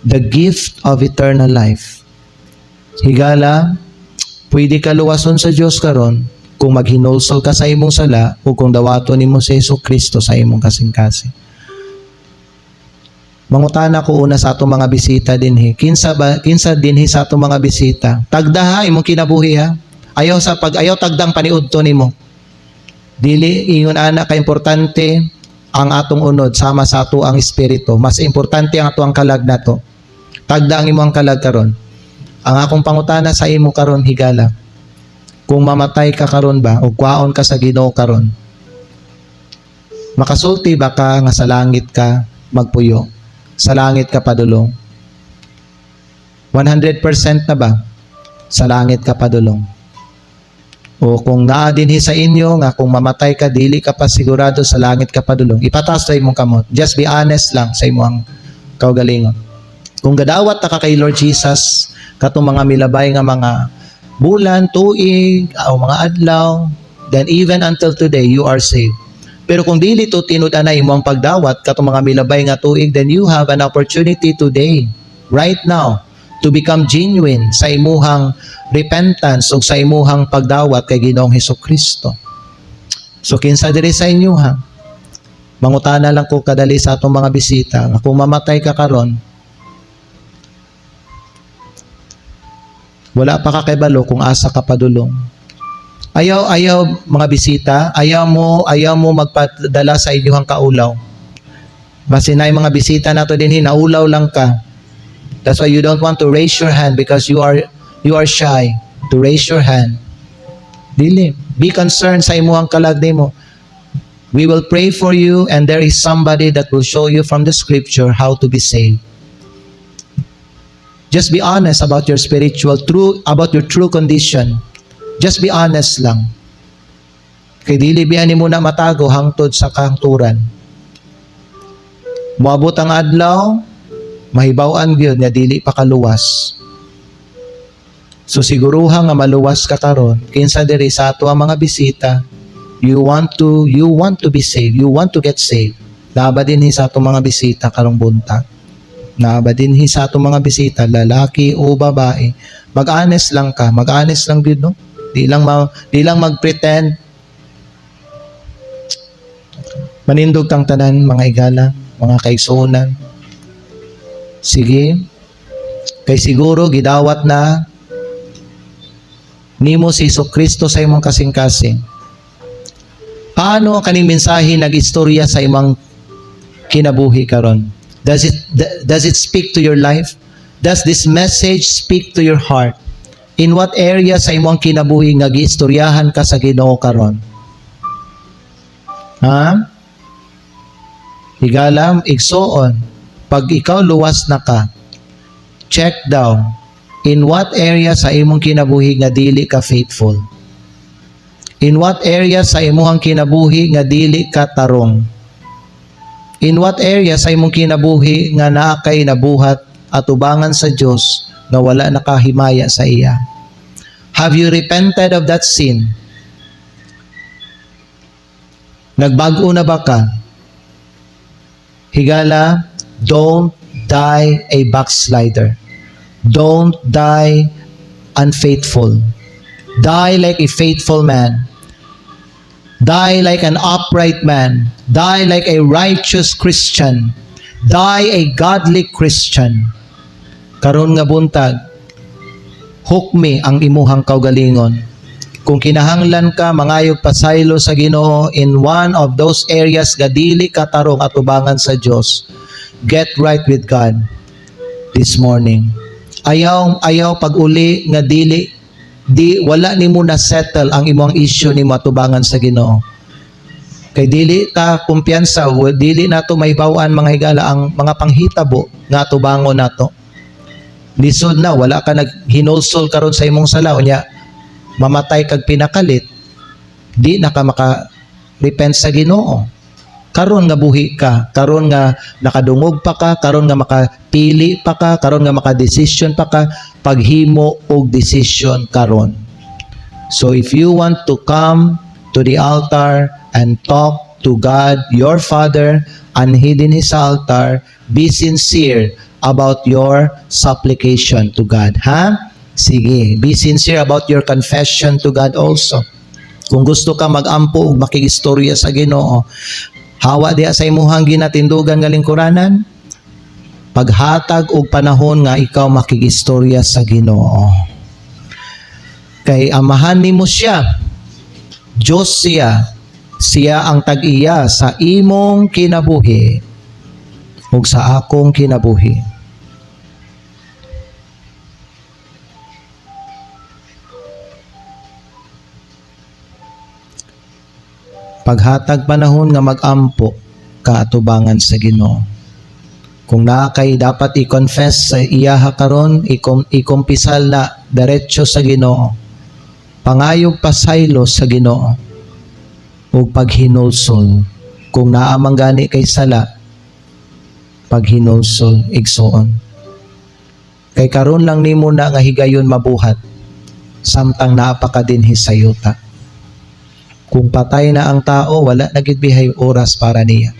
the gift of eternal life? Higala, pwede ka luwason sa Dios karon kung maghinulsol ka sa imong sala o kung dawaton nimo si Jesucristo sa imong kasing-kasing. Mangutana ko una sa atong mga bisita dinhi. Kinsa dinhi sa atong mga bisita? Tagda ha imong kinabuhi ha. Ayaw tagdang paniudto nimo. Dili ingon ana ka importante ang atong unod sama sa ato ang espiritu. Mas importante ang ato ang kalag nato. Tagda ang imong kalag karon. Ang akong pangutana sa imo karon higala. Kung mamatay ka karon ba o kwaon ka sa Ginoo karon, makasulti ba ka nga sa langit ka magpuyo? Sa langit ka padulong? 100% na ba? Sa langit ka padulong? O kung naa dinhi sa inyo nga kung mamatay ka, dili ka pa sigurado sa langit ka padulong, ipataas sa imong kamot. Just be honest lang sa imong kaugalingon. Kung gadawat ta ka kay Lord Jesus, katong mga milabay nga mga bulan, tuig, o mga adlaw, then even until today, you are saved. Pero kung dili to tinud-anay mo ang pagdawat katong mga milabay nga tuig, then you have an opportunity today, right now, to become genuine sa imuhang repentance o sa imuhang pagdawat kay Ginoong Hesukristo. So kinsa diri sa inyo ha? Mangutana lang ko kadali sa atong mga bisita, kung mamatay ka karon, wala pa ka kaybalo kung asa ka padulong. Ayaw mga bisita, ayaw mo magpadala sa inyong kaulaw. Basi na yung mga bisita nato din naulaw lang ka. That's why you don't want to raise your hand because you are shy to raise your hand. Dili, be concerned sa imuhang kalag nimo. We will pray for you, and there is somebody that will show you from the scripture how to be saved. Just be honest about your about your true condition. Just be honest lang. Kay dili biyan mo na matago hangtod sa kahangturan. Moabot ang adlaw, mahibaw-an gyud nga dili pa kaluwas. So siguruha nga maluwas ka karon kinsa diri sa ato ang mga bisita. You want to be saved. You want to get saved. Naaba dinhi sa ato mga bisita karong buntag. Naaba dinhi sa ato mga bisita, lalaki o babae. Mag-honest lang ka, mag-honest lang gyud no. Di lang mag-pretend. Manindog kang tanan mga igala, mga kaigsuonan. Sige. Kay siguro gidawat na nimo si Jesucristo sa imong kasing-kasing. Paano ang kaning mensahe nag-istorya sa imong kinabuhi karon? Does it speak to your life? Does this message speak to your heart? In what area sa imong kinabuhi nga giistoryahan ka sa Ginoo karon? Ha? Higalam, igsoon. Pag ikaw luwas na ka, check down. In what area sa imong kinabuhi nga dili ka faithful? In what area sa imong kinabuhi nga dili ka tarong? In what area sa imong kinabuhi nga naa kay nabuhat at ubangan sa Dios nga wala nakahimaya sa iya? Have you repented of that sin? Nagbago na ba ka? Higala, don't die a backslider. Don't die unfaithful. Die like a faithful man. Die like an upright man. Die like a righteous Christian. Die a godly Christian. Karon nga buntag, hukmi ang imuhang kaugalingon. Kung kinahanglan ka mangayog pasaylo sa Ginoo in one of those areas nga dili ka tarong at ubangan sa Dios, get right with God this morning. Ayaw pag-uli nga wala nimo na settle ang imong issue nimo atubangan sa Ginoo. Kay dili ta kumpiyansa, dili nato mahibaw-an mga higala ang mga panghitabo nga atubangon nato. Lisod na wala ka naghinulsol karon sa imong sala unya mamatay kag pinakalit, di na ka maka-repent sa Ginoo. Karon nga buhi ka, karon nga nakadungog pa ka, karon nga makapili pa ka, karon nga maka-decision pa ka, paghimo og decision karon. So if you want to come to the altar and talk to God, your Father, unhidden His altar, be sincere about your supplication to God. Ha? Sige, be sincere about your confession to God also. Kung gusto ka mag-ampo ug makigistorya sa Ginoo, hawa diha sa imuhang ginatindugan nga lingkuranan, paghatag og panahon nga ikaw makigistorya sa Ginoo. Kay amahan nimo siya, Diyos siya ang tag-iya sa imong kinabuhi ug sa akong kinabuhi. Paghatag panahon nga mag-ampo ka atubangan sa Ginoo. Kung naa kay dapat i-confess sa iyaha karon, ikumpisal na diretso sa Ginoo. Pangayog pasaylo sa Ginoo ug paghinulsol. Kung naa man gani kay sala, paghinulsol igsuon. Kay karon lang nimo na nga higayon mabuhat, samtang naapa ka dinhi sa yuta. Kung patay na ang tao, wala na gid bihay oras para niya.